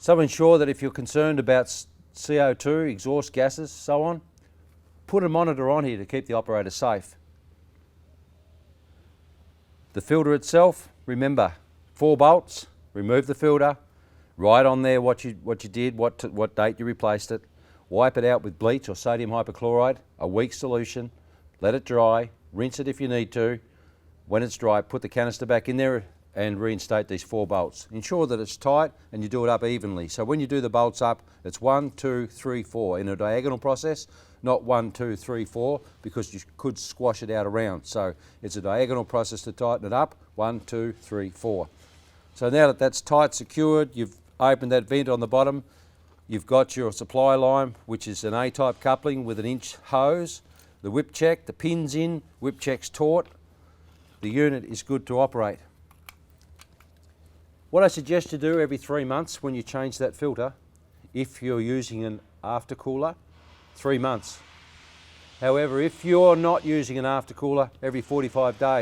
So ensure that if you're concerned about CO2, exhaust gases, so on, put a monitor on here to keep the operator safe. The filter itself, remember, 4 bolts, remove the filter, write on there what you did, what date you replaced it, wipe it out with bleach or sodium hypochlorite, a weak solution, let it dry, rinse it if you need to. When it's dry, put the canister back in there and reinstate these 4 bolts. Ensure that it's tight and you do it up evenly. So when you do the bolts up, it's 1, 2, 3, 4 in a diagonal process, not 1, 2, 3, 4, because you could squash it out around. So it's a diagonal process to tighten it up, 1, 2, 3, 4. So now that that's tight, secured, you've opened that vent on the bottom, you've got your supply line, which is an A-type coupling with an inch hose, the whip check, the pin's in, whip check's taut, the unit is good to operate. What I suggest you do every 3 months when you change that filter, if you're using an aftercooler, 3 months. However, if you're not using an aftercooler, every 45 days.